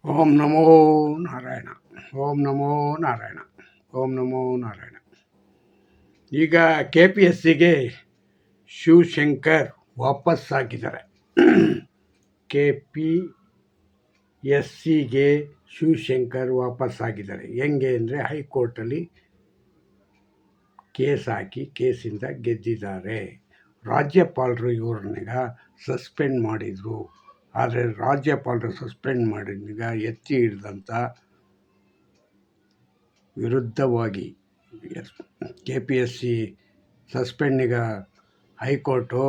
ಓಂ ನಮೋ ನಾರಾಯಣ. ಓಂ ನಮೋ ನಾರಾಯಣ. ಓಂ ನಮೋ ನಾರಾಯಣ. ಈಗ K P S ಸಿಗೆ Shivashankar ವಾಪಸ್ಸಾಗಿದ್ದಾರೆ. K P S ಸಿಗೆ ಶಿವಶಂಕರ್ ವಾಪಸ್ಸಾಗಿದ್ದಾರೆ. ಹೆಂಗೆ ಅಂದರೆ ಹೈಕೋರ್ಟಲ್ಲಿ ಕೇಸ್ ಹಾಕಿ ಕೇಸಿಂದ ಗೆದ್ದಿದ್ದಾರೆ. ರಾಜ್ಯಪಾಲರು ಇವ್ರನ್ನೀಗ ಸಸ್ಪೆಂಡ್ ಮಾಡಿದರು. ಆದರೆ ರಾಜ್ಯಪಾಲರು ಸಸ್ಪೆಂಡ್ ಮಾಡಿದಾಗ ಎತ್ತಿ ಹಿಡಿದಂಥ ವಿರುದ್ಧವಾಗಿ ಕೆ ಪಿ ಎಸ್ ಸಿ ಸಸ್ಪೆಂಡಿಗ ಹೈಕೋರ್ಟು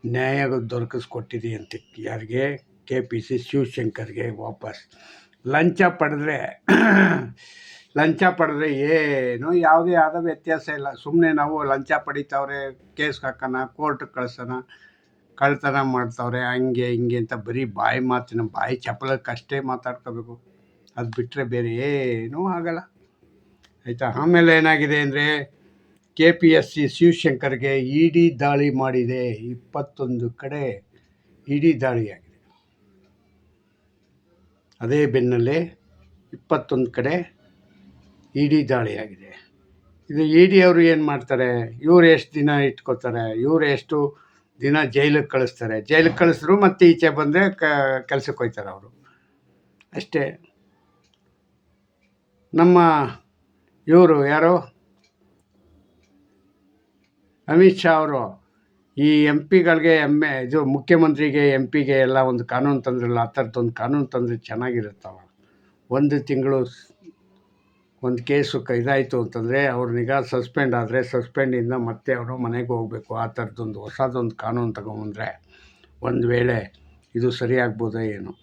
ನ್ಯಾಯ ದೊರಕಿಸ್ಕೊಟ್ಟಿದೆ ಅಂತ. ಯಾರಿಗೆ? ಕೆ ಪಿ ಸಿ ಶಿವಶಂಕರ್ಗೆ ವಾಪಸ್. ಲಂಚ ಪಡೆದ್ರೆ ಏನು ಯಾವುದೇ ಆದ ವ್ಯತ್ಯಾಸ ಇಲ್ಲ. ಸುಮ್ಮನೆ ನಾವು ಲಂಚ ಪಡಿತಾವ್ರೆ, ಕೇಸ್ ಹಾಕೋಣ, ಕೋರ್ಟ್ಗೆ ಕಳ್ಸೋಣ, ಕಳ್ತನ ಮಾಡ್ತಾವ್ರೆ, ಹಂಗೆ ಹಿಂಗೆ ಅಂತ ಬರೀ ಬಾಯಿ ಚಪಲಕ್ಕಷ್ಟೇ ಮಾತಾಡ್ಕೋಬೇಕು. ಅದು ಬಿಟ್ಟರೆ ಬೇರೆ ಏನೂ ಆಗಲ್ಲ, ಆಯಿತಾ. ಆಮೇಲೆ ಏನಾಗಿದೆ ಅಂದರೆ ಕೆ ಪಿ ಎಸ್ ಸಿ ಶಿವಶಂಕರ್ಗೆ ಇ ಡಿ ದಾಳಿ ಮಾಡಿದೆ. 21 ಕಡೆ ಇ ಡಿ ದಾಳಿಯಾಗಿದೆ. ಅದೇ ಬೆನ್ನಲ್ಲೇ 21 ಕಡೆ ಇ ಡಿ ದಾಳಿಯಾಗಿದೆ. ಇದು ಇ ಡಿ ಅವರು ಏನು ಮಾಡ್ತಾರೆ? ಇವ್ರು ಎಷ್ಟು ದಿನ ಇಟ್ಕೋತಾರೆ, ಇವ್ರು ಎಷ್ಟು ದಿನ ಜೈಲಿಗೆ ಕಳಿಸ್ತಾರೆ. ಜೈಲಿಗೆ ಕಳಿಸಿದ್ರು ಮತ್ತೆ ಈಚೆ ಬಂದರೆ ಕೆಲಸಕ್ಕೆ ಹೋಗ್ತಾರೆ ಅವರು, ಅಷ್ಟೇ. ನಮ್ಮ ಇವರು ಯಾರು, ಅಮಿತ್ ಶಾ ಅವರು ಈ ಎಂ ಪಿಗಳಿಗೆ ಇದು ಮುಖ್ಯಮಂತ್ರಿಗೆ ಎಂ ಪಿಗೆ ಎಲ್ಲ ಒಂದು ಕಾನೂನು ತಂದ್ರಲ್ಲ, ಆ ಥರದ್ದೊಂದು ಕಾನೂನು ತಂದರೆ ಚೆನ್ನಾಗಿರುತ್ತವ. 1 ತಿಂಗಳು ಒಂದು ಕೇಸು ಇದಾಯಿತು ಅಂತಂದರೆ ಅವ್ರನ್ನೀಗ ಸಸ್ಪೆಂಡ್ ಆದರೆ ಸಸ್ಪೆಂಡಿಂದ ಮತ್ತೆ ಅವರು ಮನೆಗೆ ಹೋಗಬೇಕು. ಆ ಥರದ್ದೊಂದು ಹೊಸದೊಂದು ಕಾನೂನು ತಗೊಂಬಂದರೆ ಒಂದು ವೇಳೆ ಇದು ಸರಿಯಾಗ್ಬೋದೋ ಏನು.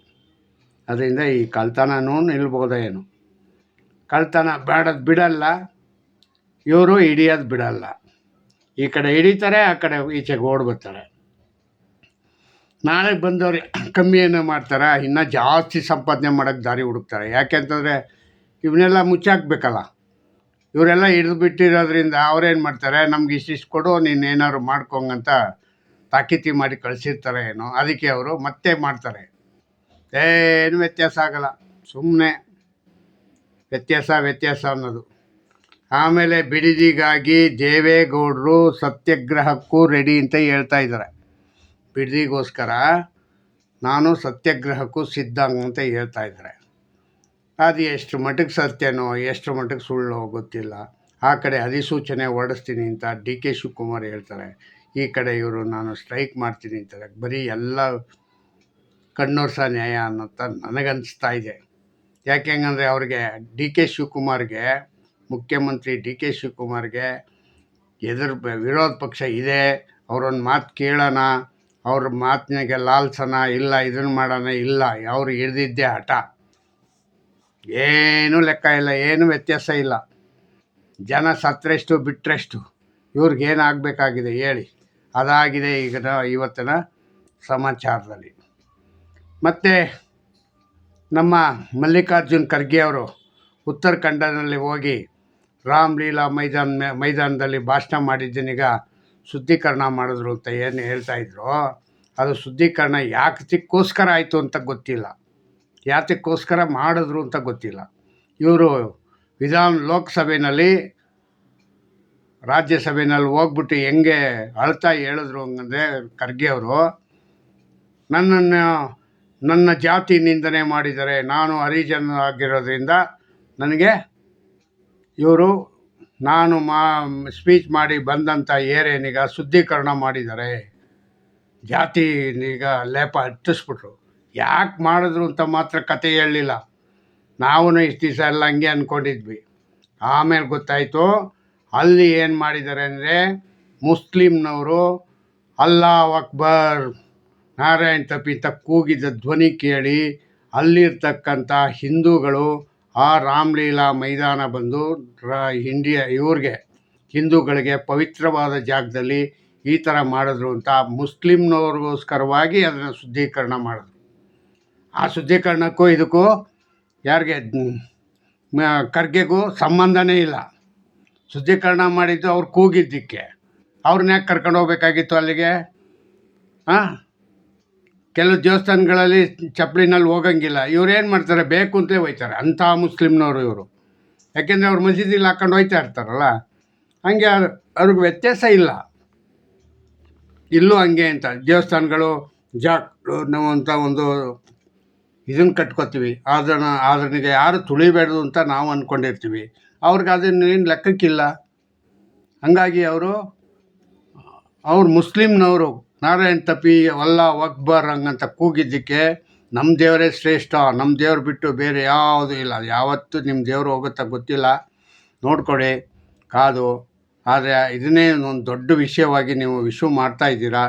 ಅದರಿಂದ ಈ ಕಳ್ತನನೂ ನಿಲ್ಬೋದೋ ಏನು. ಕಳ್ತನ ಬಿಡಲ್ಲ ಇವರು, ಹಿಡಿಯೋದು ಬಿಡಲ್ಲ. ಈ ಕಡೆ ಹಿಡಿತಾರೆ, ಆ ಕಡೆ ಈಚೆಗೆ ಓಡ್ಬರ್ತಾರೆ. ನಾಳೆ ಬಂದವ್ರು ಕಮ್ಮಿ ಏನೋ ಮಾಡ್ತಾರೆ, ಇನ್ನೂ ಜಾಸ್ತಿ ಸಂಪಾದನೆ ಮಾಡೋಕ್ಕೆ ದಾರಿ ಹುಡುಕ್ತಾರೆ. ಯಾಕೆಂತಂದರೆ ಇವನ್ನೆಲ್ಲ ಮುಚ್ಚಾಕ್ಬೇಕಲ್ಲ. ಇವರೆಲ್ಲ ಹಿಡಿದು ಬಿಟ್ಟಿರೋದ್ರಿಂದ ಅವ್ರೇನು ಮಾಡ್ತಾರೆ, ನಮ್ಗೆ ಇಷ್ಟಿಷ್ಟು ಕೊಡು, ನೀನು ಏನಾದ್ರು ಮಾಡ್ಕೊಂಗಂತ ತಾಕೀತಿ ಮಾಡಿ ಕಳಿಸಿರ್ತಾರೆ ಏನೋ. ಅದಕ್ಕೆ ಅವರು ಮತ್ತೆ ಮಾಡ್ತಾರೆ. ಏನು ವ್ಯತ್ಯಾಸ ಆಗಲ್ಲ, ಸುಮ್ಮನೆ ವ್ಯತ್ಯಾಸ ಅನ್ನೋದು. ಆಮೇಲೆ ಬಿಡದಿಗಾಗಿ ದೇವೇಗೌಡರು ಸತ್ಯಾಗ್ರಹಕ್ಕೂ ರೆಡಿ ಅಂತ ಹೇಳ್ತಾ ಇದ್ದಾರೆ. ಬಿಡದಿಗೋಸ್ಕರ ನಾನು ಸತ್ಯಾಗ್ರಹಕ್ಕೂ ಸಿದ್ಧ ಅಂತ ಹೇಳ್ತಾ ಇದ್ದಾರೆ. ಅದು ಎಷ್ಟು ಮಟ್ಟಿಗೆ ಸತ್ಯನೋ ಎಷ್ಟು ಮಟ್ಟಿಗೆ ಸುಳ್ಳು ಗೊತ್ತಿಲ್ಲ. ಆ ಕಡೆ ಅಧಿಸೂಚನೆ ಹೊರಡಿಸ್ತೀನಿ ಅಂತ ಡಿ ಕೆ ಶಿವಕುಮಾರ್ ಹೇಳ್ತಾರೆ, ಈ ಕಡೆ ಇವರು ನಾನು ಸ್ಟ್ರೈಕ್ ಮಾಡ್ತೀನಿ ಅಂತಾರೆ. ಬರೀ ಎಲ್ಲ ಕಣ್ಣೋರ್ಸ ನ್ಯಾಯ ಅನ್ನೋಂತ ನನಗನ್ನಿಸ್ತಾ ಇದೆ. ಯಾಕೆಂಗಂದರೆ ಅವ್ರಿಗೆ ಡಿ ಕೆ ಶಿವಕುಮಾರ್ಗೆ, ಮುಖ್ಯಮಂತ್ರಿ ಡಿ ಕೆ ಶಿವಕುಮಾರ್ಗೆ ವಿರೋಧ ಪಕ್ಷ ಇದೆ, ಅವರೊಂದು ಮಾತು ಕೇಳೋಣ, ಅವ್ರ ಮಾತಿನಾಗೆ ಲಾಲ್ಸನ ಇಲ್ಲ, ಇದನ್ನು ಮಾಡೋಣ ಇಲ್ಲ. ಅವ್ರು ಹಿಡ್ದಿದ್ದೇ ಹಠ, ಏನೂ ಲೆಕ್ಕ ಇಲ್ಲ, ಏನೂ ವ್ಯತ್ಯಾಸ ಇಲ್ಲ. ಜನ ಸತ್ತರೆಷ್ಟು ಬಿಟ್ಟರೆಷ್ಟು, ಇವ್ರಿಗೇನಾಗಬೇಕಾಗಿದೆ ಹೇಳಿ. ಅದಾಗಿದೆ ಈಗ ಇವತ್ತಿನ ಸಮಾಚಾರದಲ್ಲಿ. ಮತ್ತು ನಮ್ಮ ಮಲ್ಲಿಕಾರ್ಜುನ್ ಖರ್ಗೆ ಅವರು ಉತ್ತರಾಖಂಡದಲ್ಲಿ ಹೋಗಿ ರಾಮಲೀಲಾ ಮೈದಾನದಲ್ಲಿ ಭಾಷಣ ಮಾಡಿದ್ದನೀಗ ಶುದ್ಧೀಕರಣ ಮಾಡಿದ್ರು ಅಂತ ಏನು ಹೇಳ್ತಾಯಿದ್ರು. ಅದು ಶುದ್ಧೀಕರಣ ಯಾತಕ್ಕೋಸ್ಕರ ಆಯಿತು ಅಂತ ಗೊತ್ತಿಲ್ಲ, ಯಾತಕ್ಕೋಸ್ಕರ ಮಾಡಿದ್ರು ಅಂತ ಗೊತ್ತಿಲ್ಲ. ಇವರು ಲೋಕಸಭೆಯಲ್ಲಿ ರಾಜ್ಯಸಭೆಯಲ್ಲಿ ಹೋಗ್ಬಿಟ್ಟು ಹೆಂಗೆ ಅಳ್ತಾ ಹೇಳಿದ್ರು ಹಂಗಂದರೆ, ಖರ್ಗೆ ಅವರು ನನ್ನ ಜಾತಿ ನಿಂದನೆ ಮಾಡಿದ್ದಾರೆ, ನಾನು ಹರಿಜನ ಆಗಿರೋದ್ರಿಂದ ನನಗೆ ಇವರು ನಾನು ಸ್ಪೀಚ್ ಮಾಡಿ ಬಂದಂಥ ಏರಿಯನಿಗ ಶುದ್ಧೀಕರಣ ಮಾಡಿದ್ದಾರೆ, ಜಾತಿನೀಗ ಲೇಪ ಹತ್ತಿಸ್ಬಿಟ್ರು. ಯಾಕೆ ಮಾಡಿದ್ರು ಅಂತ ಮಾತ್ರ ಕತೆ ಹೇಳಲಿಲ್ಲ. ನಾವು ಇಷ್ಟು ದಿವಸ ಎಲ್ಲ ಹಂಗೆ ಅಂದ್ಕೊಂಡಿದ್ವಿ. ಆಮೇಲೆ ಗೊತ್ತಾಯಿತು ಅಲ್ಲಿ ಏನು ಮಾಡಿದ್ದಾರೆ ಅಂದರೆ, ಮುಸ್ಲಿಮ್ನವರು ಅಲ್ಲಾಹ್ ಅಕ್ಬರ್ ನಾರಾಯಣ್ ತಪ್ಪಿತ ಕೂಗಿದ ಧ್ವನಿ ಕೇಳಿ ಅಲ್ಲಿರ್ತಕ್ಕಂಥ ಹಿಂದೂಗಳು ಆ ರಾಮಲೀಲಾ ಮೈದಾನ ಬಂದು ಇವ್ರಿಗೆ ಹಿಂದೂಗಳಿಗೆ ಪವಿತ್ರವಾದ ಜಾಗದಲ್ಲಿ ಈ ಥರ ಮಾಡಿದ್ರು ಅಂತ ಮುಸ್ಲಿಮ್ನವ್ರಿಗೋಸ್ಕರವಾಗಿ ಅದನ್ನು ಶುದ್ಧೀಕರಣ ಮಾಡಿದ್ರು. ಆ ಶುದ್ಧೀಕರಣಕ್ಕೂ ಇದಕ್ಕೂ ಯಾರಿಗೆ ಖರ್ಗೆಗೂ ಸಂಬಂಧನೇ ಇಲ್ಲ. ಶುದ್ಧೀಕರಣ ಮಾಡಿದ್ದು ಅವ್ರು ಕೂಗಿದ್ದಕ್ಕೆ. ಅವ್ರನ್ನ ಯಾಕೆ ಕರ್ಕೊಂಡು ಹೋಗ್ಬೇಕಾಗಿತ್ತು ಅಲ್ಲಿಗೆ? ಕೆಲವು ದೇವಸ್ಥಾನಗಳಲ್ಲಿ ಚಪ್ಪಲಿನಲ್ಲಿ ಹೋಗಂಗಿಲ್ಲ. ಇವ್ರು ಏನು ಮಾಡ್ತಾರೆ, ಬೇಕು ಅಂತಲೇ ಹೋಯ್ತಾರೆ ಅಂಥ ಮುಸ್ಲಿಮ್ನವರು ಇವರು. ಯಾಕೆಂದರೆ ಅವ್ರು ಮಸೀದಿಲಿ ಹಾಕೊಂಡು ಹೋಯ್ತಾ ಇರ್ತಾರಲ್ಲ, ಹಂಗೆ ಅವ್ರಿಗೆ ವ್ಯತ್ಯಾಸ ಇಲ್ಲ. ಇಲ್ಲೂ ಹಂಗೆ ಅಂತ ದೇವಸ್ಥಾನಗಳು ಜಾಗಗಳು ನಾವು ಅಂತ ಒಂದು ಇದನ್ನು ಕಟ್ಕೋತೀವಿ. ಅದನಿಗೆ ಯಾರು ತುಳಿಬೇಡ್ದು ಅಂತ ನಾವು ಅಂದ್ಕೊಂಡಿರ್ತೀವಿ. ಅವ್ರಿಗೆ ಅದನ್ನು ಏನು ಲೆಕ್ಕಕ್ಕಿಲ್ಲ. ಹಂಗಾಗಿ ಅವ್ರು ಮುಸ್ಲಿಮ್ನವರು ನಾರಾಯಣ್ ತಪಿ ಅಲ್ಲಾ ಅಕ್ಬರ್ ಹಂಗಂತ ಕೂಗಿದ್ದಕ್ಕೆ ನಮ್ಮ ದೇವರೇ ಶ್ರೇಷ್ಠ, ನಮ್ಮ ದೇವ್ರು ಬಿಟ್ಟು ಬೇರೆ ಯಾವುದೂ ಇಲ್ಲ. ಯಾವತ್ತೂ ನಿಮ್ಮ ದೇವರು ಹೋಗುತ್ತಾ ಗೊತ್ತಿಲ್ಲ, ನೋಡ್ಕೊಡಿ ಕಾದು. ಆದರೆ ಇದನ್ನೇ ಒಂದು ದೊಡ್ಡ ವಿಷಯವಾಗಿ ನೀವು ಇಶ್ಯೂ ಮಾಡ್ತಾಯಿದ್ದೀರಾ.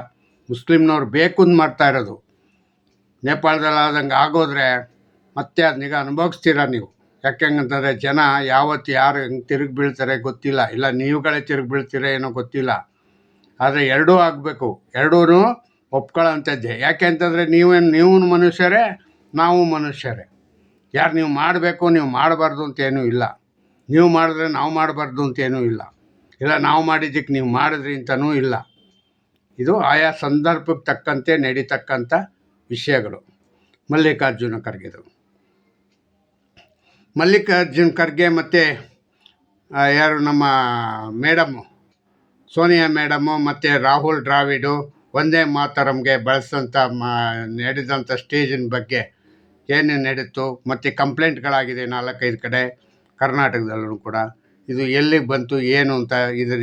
ಮುಸ್ಲಿಮ್ನವ್ರು ಬೇಕು ಅಂತ ಮಾಡ್ತಾ ಇರೋದು. ನೇಪಾಳದಲ್ಲಿ ಆದಂಗೆ ಆಗೋದ್ರೆ ಮತ್ತೆ ಅದನ್ನೀಗ ಅನುಭವಿಸ್ತೀರ ನೀವು. ಯಾಕೆಂಗಂತಂದರೆ ಜನ ಯಾವತ್ತು ಯಾರು ಹೆಂಗೆ ತಿರುಗಿ ಬೀಳ್ತಾರೆ ಗೊತ್ತಿಲ್ಲ, ಇಲ್ಲ ನೀವುಗಳೇ ತಿರುಗಿ ಬೀಳ್ತೀರ ಏನೋ ಗೊತ್ತಿಲ್ಲ. ಆದರೆ ಎರಡೂ ಆಗಬೇಕು, ಎರಡೂ ಒಪ್ಕೊಳ್ಳೋಂಥದ್ದೇ. ಯಾಕೆ ಅಂತಂದರೆ ನೀವು ಮನುಷ್ಯರೇ, ನಾವು ಮನುಷ್ಯರೇ. ಯಾರು ನೀವು ಮಾಡಬೇಕು ನೀವು ಮಾಡಬಾರ್ದು ಅಂತೇನೂ ಇಲ್ಲ, ನೀವು ಮಾಡಿದ್ರೆ ನಾವು ಮಾಡಬಾರ್ದು ಅಂತೇನೂ ಇಲ್ಲ, ಇಲ್ಲ ನಾವು ಮಾಡಿದ್ದಕ್ಕೆ ನೀವು ಮಾಡಿದ್ರಿ ಅಂತನೂ ಇಲ್ಲ. ಇದು ಆಯಾ ಸಂದರ್ಭಕ್ಕೆ ತಕ್ಕಂತೆ ನಡೀತಕ್ಕಂಥ ವಿಷಯಗಳು. ಮಲ್ಲಿಕಾರ್ಜುನ ಖರ್ಗೆ ಮತ್ತು ಯಾರು ನಮ್ಮ ಮೇಡಮ್ಮು ಸೋನಿಯಾ ಮೇಡಮ್ಮು ಮತ್ತು ರಾಹುಲ್ ದ್ರಾವಿಡು ಒಂದೇ ಮಾತರಂಗೆ ಬಳಸಿದಂಥ ನಡೆದಂಥ ಸ್ಟೇಜಿನ ಬಗ್ಗೆ ಏನೇನು ನಡೀತು ಮತ್ತು ಕಂಪ್ಲೇಂಟ್ಗಳಾಗಿದೆ 4-5 ಕಡೆ ಕರ್ನಾಟಕದಲ್ಲೂ ಕೂಡ. ಇದು ಎಲ್ಲಿಗೆ ಬಂತು ಏನು ಅಂತ ಇದ್ರ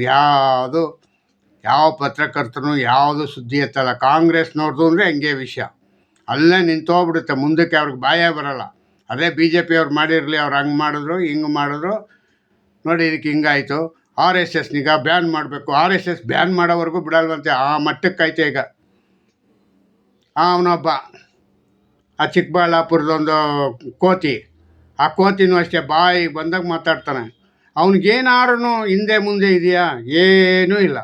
ಯಾವ ಪತ್ರಕರ್ತರು ಯಾವುದು ಸುದ್ದಿ ಎತ್ತಲ್ಲ. ಕಾಂಗ್ರೆಸ್ನವ್ರದ್ದು ಅಂದರೆ ಹಂಗೆ ವಿಷಯ ಅಲ್ಲೇ ನಿಂತೋಗ್ಬಿಡುತ್ತೆ, ಮುಂದಕ್ಕೆ ಅವ್ರಿಗೆ ಬಾಯೇ ಬರೋಲ್ಲ. ಅದೇ BJP ಅವ್ರು ಮಾಡಿರಲಿ, ಅವ್ರು ಹಂಗೆ ಮಾಡಿದ್ರು ಹಿಂಗೆ ಮಾಡಿದ್ರು, ನೋಡಿ ಇದಕ್ಕೆ ಹಿಂಗಾಯಿತು. RSSನೀಗ ಬ್ಯಾನ್ ಮಾಡಬೇಕು, RSS ಬ್ಯಾನ್ ಮಾಡೋವರೆಗೂ ಬಿಡಲ್ವಂತೆ. ಆ ಮಟ್ಟಕ್ಕೈತೆ ಈಗ. ಅವನೊಬ್ಬ ಆ ಚಿಕ್ಕಬಳ್ಳಾಪುರದೊಂದು ಕೋತಿ, ಆ ಕೋತಿನೂ ಅಷ್ಟೇ ಬಾಯಿ ಬಂದಾಗ ಮಾತಾಡ್ತಾನೆ. ಅವ್ನಿಗೇನಾರು ಹಿಂದೆ ಮುಂದೆ ಇದೆಯಾ? ಏನೂ ಇಲ್ಲ.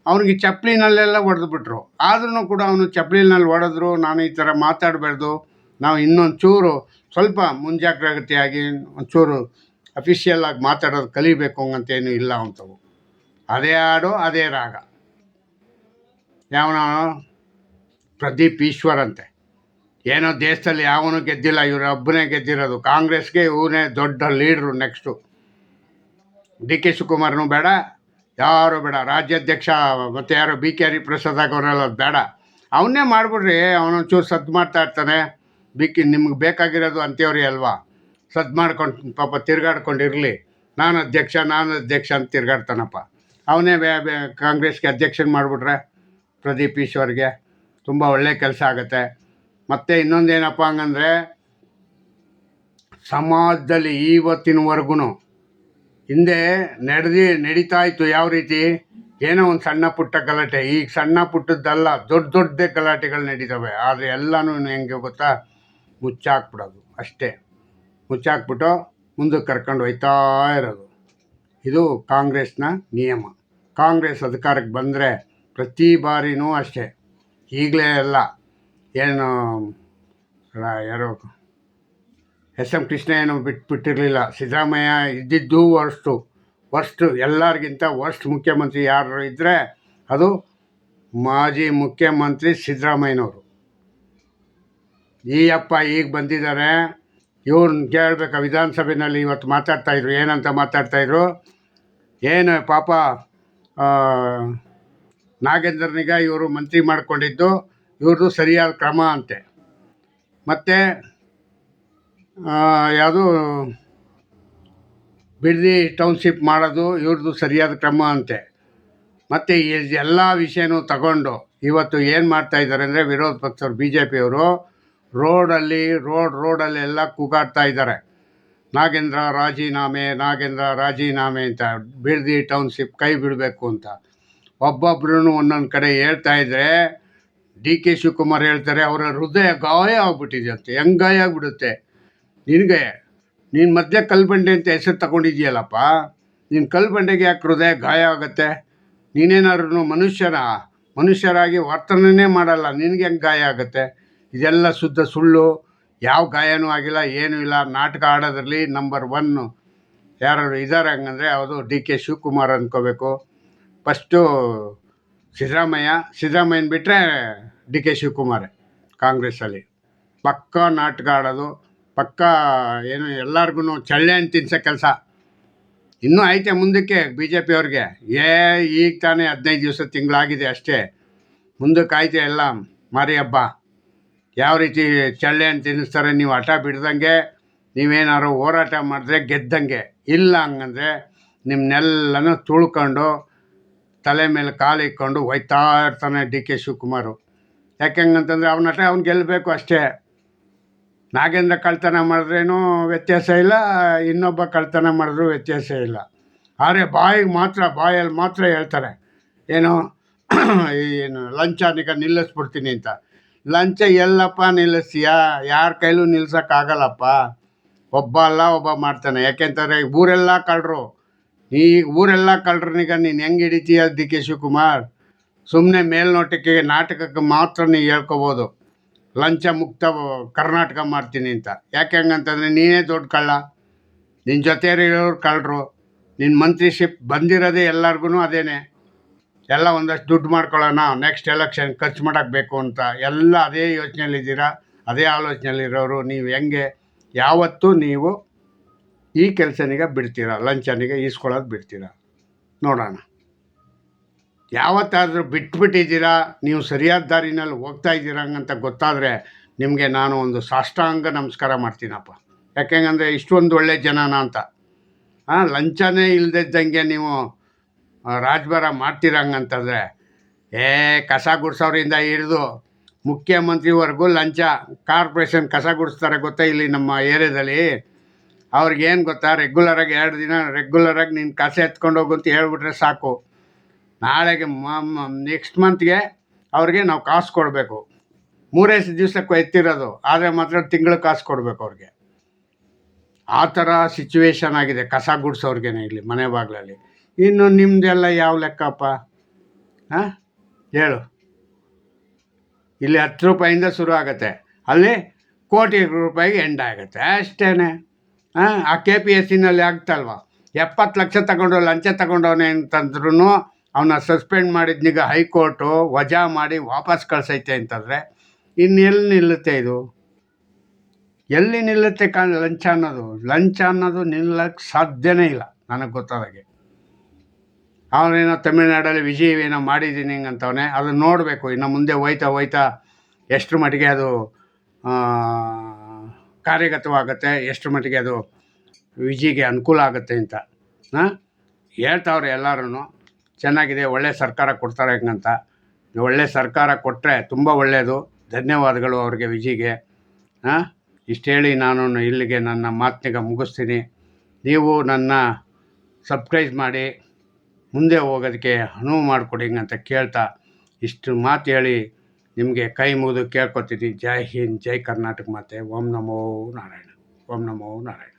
ಅವ್ನಿಗೆ ಚಪ್ಪಲಿನಲ್ಲೆಲ್ಲ ಹೊಡೆದ್ಬಿಟ್ರು. ಆದ್ರೂ ಕೂಡ ಅವನು ಚಪ್ಪಲಿನಲ್ಲಿ ಹೊಡೆದ್ರು. ನಾನು ಈ ಥರ ಮಾತಾಡಬಾರ್ದು, ನಾವು ಇನ್ನೊಂದು ಚೂರು ಸ್ವಲ್ಪ ಮುಂಜಾಗ್ರತೆಯಾಗಿ ಒಂಚೂರು ಅಫಿಷಿಯಲ್ ಆಗಿ ಮಾತಾಡೋದು ಕಲಿಬೇಕು ಹಂಗಂತೇನು ಇಲ್ಲ ಅಂಥವು. ಅದೇ ಹಾಡು ಅದೇ ರಾಗ. ಯಾವನ ಪ್ರದೀಪ್ ಈಶ್ವರ್ ಅಂತೆ, ಏನೋ ದೇಶದಲ್ಲಿ ಯಾವನೂ ಗೆದ್ದಿಲ್ಲ, ಇವರೊಬ್ಬನೇ ಗೆದ್ದಿರೋದು. ಕಾಂಗ್ರೆಸ್ಗೆ ಇವನೇ ದೊಡ್ಡ ಲೀಡ್ರು. ನೆಕ್ಸ್ಟು DK ಶಿವಕುಮಾರ್ನೂ ಬೇಡ, ಯಾರು ಬೇಡ. ರಾಜ್ಯಾಧ್ಯಕ್ಷ ಮತ್ತು ಯಾರು BK ಹರಿಪ್ರಸಾದ್ ಅವರೆಲ್ಲ ಬೇಡ, ಅವನ್ನೇ ಮಾಡಿಬಿಡ್ರಿ. ಅವನೊಂಚೂರು ಸದ್ದು ಮಾಡ್ತಾ ಇರ್ತಾನೆ. ನಿಮ್ಗೆ ಬೇಕಾಗಿರೋದು ಅಂಥವ್ರಿ ಅಲ್ವಾ, ಸದ್ದು ಮಾಡ್ಕೊಂಡು ಪಾಪ ತಿರ್ಗಾಡ್ಕೊಂಡಿರಲಿ. ನಾನು ಅಧ್ಯಕ್ಷ ಅಂತ ತಿರ್ಗಾಡ್ತಾನಪ್ಪ. ಅವನೇ ಕಾಂಗ್ರೆಸ್ಗೆ ಅಧ್ಯಕ್ಷನ ಮಾಡಿಬಿಟ್ರೆ ಪ್ರದೀಪ್ ಈಶ್ವರ್ಗೆ ತುಂಬ ಒಳ್ಳೆ ಕೆಲಸ ಆಗುತ್ತೆ. ಮತ್ತು ಇನ್ನೊಂದೇನಪ್ಪ ಹಂಗಂದರೆ, ಸಮಾಜದಲ್ಲಿ ಇವತ್ತಿನವರೆಗೂ ಹಿಂದೆ ನಡೀತಾ ಇತ್ತು ಯಾವ ರೀತಿ, ಏನೋ ಒಂದು ಸಣ್ಣ ಪುಟ್ಟ ಗಲಾಟೆ. ಈಗ ಸಣ್ಣ ಪುಟ್ಟದ್ದಲ್ಲ, ದೊಡ್ಡ ಗಲಾಟೆಗಳು ನಡೀತವೆ. ಆದರೆ ಎಲ್ಲನೂ ಹೆಂಗೆ ಗೊತ್ತಾ, ಮುಚ್ಚಾಕ್ಬಿಡೋದು ಅಷ್ಟೇ. ಮುಚ್ಚಾಕ್ಬಿಟ್ಟು ಮುಂದಕ್ಕೆ ಕರ್ಕೊಂಡು ಹೋಯ್ತಾ ಇರೋದು. ಇದು ಕಾಂಗ್ರೆಸ್ನ ನಿಯಮ. ಕಾಂಗ್ರೆಸ್ ಅಧಿಕಾರಕ್ಕೆ ಬಂದರೆ ಪ್ರತಿ ಬಾರಿನೂ ಅಷ್ಟೇ. ಈಗಲೇ ಎಲ್ಲ ಏನು ಯಾರೋ SM ಕೃಷ್ಣ ಏನು ಬಿಟ್ಟಿರಲಿಲ್ಲ. ಸಿದ್ದರಾಮಯ್ಯ ಇದ್ದಿದ್ದು ವರ್ಸ್ಟು ಎಲ್ಲರಿಗಿಂತ ವರ್ಸ್ಟ್ ಮುಖ್ಯಮಂತ್ರಿ ಯಾರು ಇದ್ದರೆ ಅದು ಮಾಜಿ ಮುಖ್ಯಮಂತ್ರಿ ಸಿದ್ದರಾಮಯ್ಯನವರು. ಈ ಅಪ್ಪ ಈಗ ಬಂದಿದ್ದಾರೆ, ಇವ್ರನ್ನ ಕೇಳಬೇಕು. ವಿಧಾನಸಭೆಯಲ್ಲಿ ಇವತ್ತು ಮಾತಾಡ್ತಾಯಿದ್ರು. ಏನಂತ ಮಾತಾಡ್ತಾಯಿದ್ರು, ಏನು ಪಾಪ ನಾಗೇಂದ್ರನಿಗ ಇವರು ಮಂತ್ರಿ ಮಾಡ್ಕೊಂಡಿದ್ದು ಇವ್ರದ್ದು ಸರಿಯಾದ ಕ್ರಮ ಅಂತೆ. ಮತ್ತು ಯಾವುದು ಬಿಡದಿ ಟೌನ್ಶಿಪ್ ಮಾಡೋದು ಇವ್ರದ್ದು ಸರಿಯಾದ ಕ್ರಮ ಅಂತೆ. ಮತ್ತು ಎಲ್ಲ ವಿಷಯನೂ ತಗೊಂಡು ಇವತ್ತು ಏನು ಮಾಡ್ತಾಯಿದ್ದಾರೆ ಅಂದರೆ, ವಿರೋಧ ಪಕ್ಷದವ್ರು BJPಯವರು ರೋಡಲ್ಲೆಲ್ಲ ಕೂಗಾಡ್ತಾ ಇದ್ದಾರೆ, ನಾಗೇಂದ್ರ ರಾಜೀನಾಮೆ ಅಂತ, ಬಿಡದಿ ಟೌನ್ಶಿಪ್ ಕೈ ಬಿಡಬೇಕು ಅಂತ. ಒಬ್ಬೊಬ್ರು ಒಂದೊಂದು ಕಡೆ ಹೇಳ್ತಾ ಇದ್ದರೆ, DK ಶಿವಕುಮಾರ್ ಹೇಳ್ತಾರೆ ಅವರ ಹೃದಯ ಗಾಯ ಆಗ್ಬಿಟ್ಟಿದೆ ಅಂತೆ. ಹೆಂಗೆ ಗಾಯ ಆಗ್ಬಿಡುತ್ತೆ ನೀನು ಮೊದಲೇ ಕಲ್ಬಂಡೆ ಅಂತ ಹೆಸರು ತಗೊಂಡಿದ್ದೀಯಲ್ಲಪ್ಪ, ನೀನು ಕಲ್ಬಂಡೆಗೆ ಯಾಕೆ ಹೃದಯ ಗಾಯ ಆಗುತ್ತೆ? ನೀನೇನಾದ್ರು ಮನುಷ್ಯರಾಗಿ ವರ್ತನೆ ಮಾಡಲ್ಲ, ನಿನಗೆ ಹೆಂಗೆ ಗಾಯ ಆಗುತ್ತೆ? ಇದೆಲ್ಲ ಶುದ್ಧ ಸುಳ್ಳು. ಯಾವ ಗಾಯನೂ ಆಗಿಲ್ಲ, ಏನೂ ಇಲ್ಲ. ನಾಟಕ ಆಡೋದ್ರಲ್ಲಿ ನಂಬರ್ 1 ಯಾರು ಇದ್ದಾರೆ ಹಂಗಂದರೆ ಅದು DK ಶಿವಕುಮಾರ್ ಅಂದ್ಕೋಬೇಕು. ಫಸ್ಟು ಸಿದ್ದರಾಮಯ್ಯನ ಬಿಟ್ಟರೆ DK ಶಿವಕುಮಾರೇ. ಕಾಂಗ್ರೆಸ್ಸಲ್ಲಿ. ಪಕ್ಕಾ ನಾಟಕ ಆಡೋದು, ಪಕ್ಕಾ ಏನು ಎಲ್ಲರಿಗೂ ಚಳ್ಳೆ ಹಣ್ಣು ತಿನ್ಸೋ ಕೆಲಸ. ಇನ್ನೂ ಐತೆ ಮುಂದಕ್ಕೆ ಬಿ ಜೆ ಪಿಯವ್ರಿಗೆ. ಈಗ ತಾನೇ 15 ದಿವಸ ತಿಂಗಳಾಗಿದೆ ಅಷ್ಟೇ. ಮುಂದಕ್ಕೆ ಐತೆ ಎಲ್ಲ ಮಾರಿ ಹಬ್ಬ. ಯಾವ ರೀತಿ ಚಳ್ಳೆ ಹಣ್ಣು ತಿನ್ನಿಸ್ತಾರೆ. ನೀವು ಹಠ ಬಿಡ್ದಂಗೆ, ನೀವೇನಾದ್ರು ಹೋರಾಟ ಮಾಡಿದ್ರೆ ಗೆದ್ದಂಗೆ. ಇಲ್ಲ ಹಂಗಂದರೆ ನಿಮ್ಮನ್ನೆಲ್ಲನೂ ತುಳ್ಕೊಂಡು ತಲೆ ಮೇಲೆ ಕಾಲು ಇಕ್ಕೊಂಡು ಹೋಯ್ತಾ ಇರ್ತಾನೆ ಡಿ ಕೆ ಶಿವಕುಮಾರು. ಯಾಕೆಂಗಂತಂದರೆ ಅವ್ನ ಹಠ ಅವ್ನು ಗೆಲ್ಲಬೇಕು ಅಷ್ಟೇ. ನಾಗೇಂದ್ರ ಕಳ್ತನ ಮಾಡಿದ್ರೇನೂ ವ್ಯತ್ಯಾಸ ಇಲ್ಲ, ಇನ್ನೊಬ್ಬ ಕಳ್ತನ ಮಾಡಿದ್ರೂ ವ್ಯತ್ಯಾಸ ಇಲ್ಲ. ಆದರೆ ಬಾಯಲ್ಲಿ ಮಾತ್ರ ಹೇಳ್ತಾರೆ ಏನು ಏನು ಲಂಚನಿಗ ನಿಲ್ಲಿಸ್ಬಿಡ್ತೀನಿ ಅಂತ. ಲಂಚ ಎಲ್ಲಪ್ಪ ನಿಲ್ಲಿಸ್ತೀಯಾ? ಯಾರ ಕೈಲೂ ನಿಲ್ಸೋಕ್ಕಾಗಲ್ಲಪ್ಪ. ಒಬ್ಬ ಅಲ್ಲ ಒಬ್ಬ ಮಾಡ್ತಾನೆ. ಯಾಕೆಂತಂದರೆ ಊರೆಲ್ಲ ಕಳ್ಳರು. ಈ ಊರೆಲ್ಲ ಕಳ್ಳರನೀಗ ನೀನು ಹೆಂಗೆ ಹಿಡಿತೀಯ ಡಿ ಕೆ ಶಿವಕುಮಾರ್? ಸುಮ್ಮನೆ ಮೇಲ್ನೋಟಕ್ಕೆ ನಾಟಕಕ್ಕೆ ಮಾತ್ರ ನೀವು ಹೇಳ್ಕೊಬೋದು ಲಂಚ ಮುಕ್ತ ಕರ್ನಾಟಕ ಮಾಡ್ತೀನಿ ಅಂತ. ಯಾಕೆ ಹಂಗಂತಂದರೆ ನೀನೇ ದೊಡ್ಡ ಕಳ್ಳ, ನಿನ್ನ ಜೊತೆ ಇರೋರು ಕಳ್ಳರು. ನಿನ್ನ ಮಂತ್ರಿಶಿಪ್ ಬಂದಿರೋದೇ ಎಲ್ಲರಿಗೂ ಅದೇನೆ. ಎಲ್ಲ ಒಂದಷ್ಟು ದುಡ್ಡು ಮಾಡ್ಕೊಳ್ಳೋಣ, ನೆಕ್ಸ್ಟ್ ಎಲೆಕ್ಷನ್ ಖರ್ಚು ಮಾಡೋಕ್ಕೆ ಬೇಕು ಅಂತ ಎಲ್ಲ ಅದೇ ಯೋಚನೆಯಲ್ಲಿದ್ದೀರಾ, ಅದೇ ಆಲೋಚನೆಯಲ್ಲಿರೋರು. ನೀವು ಹೆಂಗೆ ಯಾವತ್ತೂ ನೀವು ಈ ಕೆಲಸನಿಗೆ ಬಿಡ್ತೀರಾ, ಲಂಚನಿಗೆ ಈಸ್ಕೊಳ್ಳೋದು ಬಿಡ್ತೀರಾ? ನೋಡೋಣ. ಯಾವತ್ತಾದರೂ ಬಿಟ್ಬಿಟ್ಟಿದ್ದೀರಾ, ನೀವು ಸರಿಯಾದ ದಾರಿನಲ್ಲಿ ಹೋಗ್ತಾ ಇದ್ದೀರಾ ಹಂಗಂತ ಗೊತ್ತಾದರೆ ನಿಮಗೆ ನಾನು ಒಂದು ಸಾಷ್ಟಾಂಗ ನಮಸ್ಕಾರ ಮಾಡ್ತೀನಪ್ಪ. ಯಾಕೆಂಗಂದರೆ ಇಷ್ಟೊಂದು ಒಳ್ಳೆ ಜನನ ಅಂತ. ಲಂಚನೇ ಇಲ್ಲದಿದ್ದಂಗೆ ನೀವು ರಾಜಭಾರ ಮಾಡ್ತೀರಂಗಂತಂದರೆ ಕಸ ಗುಡಿಸೋರಿಂದ ಹಿಡಿದು ಮುಖ್ಯಮಂತ್ರಿವರೆಗೂ ಲಂಚ. ಕಾರ್ಪೊರೇಷನ್ ಕಸ ಗುಡಿಸ್ತಾರೆ ಗೊತ್ತಾ ಇಲ್ಲಿ ನಮ್ಮ ಏರಿಯಾದಲ್ಲಿ. ಅವ್ರಿಗೇನು ಗೊತ್ತಾ, ರೆಗ್ಯುಲರಾಗಿ 2 ದಿನ ರೆಗ್ಯುಲರಾಗಿ ನೀನು ಕಸ ಎತ್ಕೊಂಡು ಹೋಗು ಅಂತ ಹೇಳ್ಬಿಟ್ರೆ ಸಾಕು. ನಾಳೆಗೆ ನೆಕ್ಸ್ಟ್ ಮಂತ್ಗೆ ಅವ್ರಿಗೆ ನಾವು ಕಾಸು ಕೊಡಬೇಕು. 3 ದಿವಸಕ್ಕೂ ಎತ್ತಿರೋದು, ಆದರೆ ಮಾತ್ರ ತಿಂಗಳು ಕಾಸು ಕೊಡಬೇಕು ಅವ್ರಿಗೆ. ಆ ಥರ ಸಿಚುವೇಶನ್ ಆಗಿದೆ ಕಸ ಗುಡಿಸೋರ್ಗೇನೆ ಇಲ್ಲಿ ಮನೆ ಬಾಗಿಲಲ್ಲಿ. ಇನ್ನು ನಿಮ್ಮದೆಲ್ಲ ಯಾವ ಲೆಕ್ಕಪ್ಪ? ಹೇಳು. ಇಲ್ಲಿ 10 ರೂಪಾಯಿಂದ ಶುರು ಆಗುತ್ತೆ, ಅಲ್ಲಿ ಕೋಟಿ ರೂಪಾಯಿಗೆ ಎಂಡ್ ಆಗುತ್ತೆ ಅಷ್ಟೇ. ಆ ಕೆ ಪಿ ಎಸ್ ಸಿನಲ್ಲಿ ಆಗ್ತಲ್ವ, 70 ಲಕ್ಷ ತಗೊಂಡು ಲಂಚ ತಗೊಂಡವನೇ ಅಂತಂದ್ರೂ ಅವನ್ನ ಸಸ್ಪೆಂಡ್ ಮಾಡಿದ್ನೀಗ ಹೈಕೋರ್ಟು ವಜಾ ಮಾಡಿ ವಾಪಸ್ ಕಳಿಸೈತೆ ಅಂತಂದರೆ ಇನ್ನೆಲ್ಲಿ ನಿಲ್ಲುತ್ತೆ ಇದು? ಎಲ್ಲಿ ನಿಲ್ಲುತ್ತೆ ಲಂಚ ಅನ್ನೋದು ನಿಲ್ಲಕ್ಕೆ ಸಾಧ್ಯನೇ ಇಲ್ಲ ನನಗೆ ಗೊತ್ತಾದಾಗೆ. ಅವನೇನೋ ತಮಿಳ್ನಾಡಲ್ಲಿ ವಿಜಯವೇನೋ ಮಾಡಿದ್ದೀನಿ ಹಿಂಗಂತವನೇ, ಅದನ್ನು ನೋಡಬೇಕು ಇನ್ನು ಮುಂದೆ ಹೋಯ್ತಾ ಎಷ್ಟರ ಮಟ್ಟಿಗೆ ಅದು ಕಾರ್ಯಗತವಾಗುತ್ತೆ, ಎಷ್ಟರ ಮಟ್ಟಿಗೆ ಅದು ವಿಜಿಗೆ ಅನುಕೂಲ ಆಗುತ್ತೆ ಅಂತ ಹೇಳ್ತಾವ್ರೆ ಎಲ್ಲರೂ. ಚೆನ್ನಾಗಿದೆ, ಒಳ್ಳೆ ಸರ್ಕಾರ ಕೊಡ್ತಾರೆ ಹೆಂಗಂತ. ಒಳ್ಳೆ ಸರ್ಕಾರ ಕೊಟ್ಟರೆ ತುಂಬ ಒಳ್ಳೆಯದು. ಧನ್ಯವಾದಗಳು ಅವ್ರಿಗೆ, ವಿಜಿಗೆ. ಇಷ್ಟು ಹೇಳಿ ನಾನು ಇಲ್ಲಿಗೆ ನನ್ನ ಮಾತಿಗೆ ಮುಗಿಸ್ತೀನಿ. ನೀವು ನನ್ನ ಸಬ್ಸ್ಕ್ರೈಬ್ ಮಾಡಿ ಮುಂದೆ ಹೋಗೋದಕ್ಕೆ ಅನುವು ಮಾಡಿಕೊಡಿ ಅಂತ ಕೇಳ್ತಾ ಇಷ್ಟು ಮಾತು ಹೇಳಿ ನಿಮಗೆ ಕೈ ಮುಗಿದು ಕೇಳ್ಕೊತೀನಿ. ಜೈ ಹಿಂದ್, ಜೈ ಕರ್ನಾಟಕ ಮಾತೆ. ಓಂ ನಮೋ ನಾರಾಯಣ, ಓಂ ನಮೋ ನಾರಾಯಣ.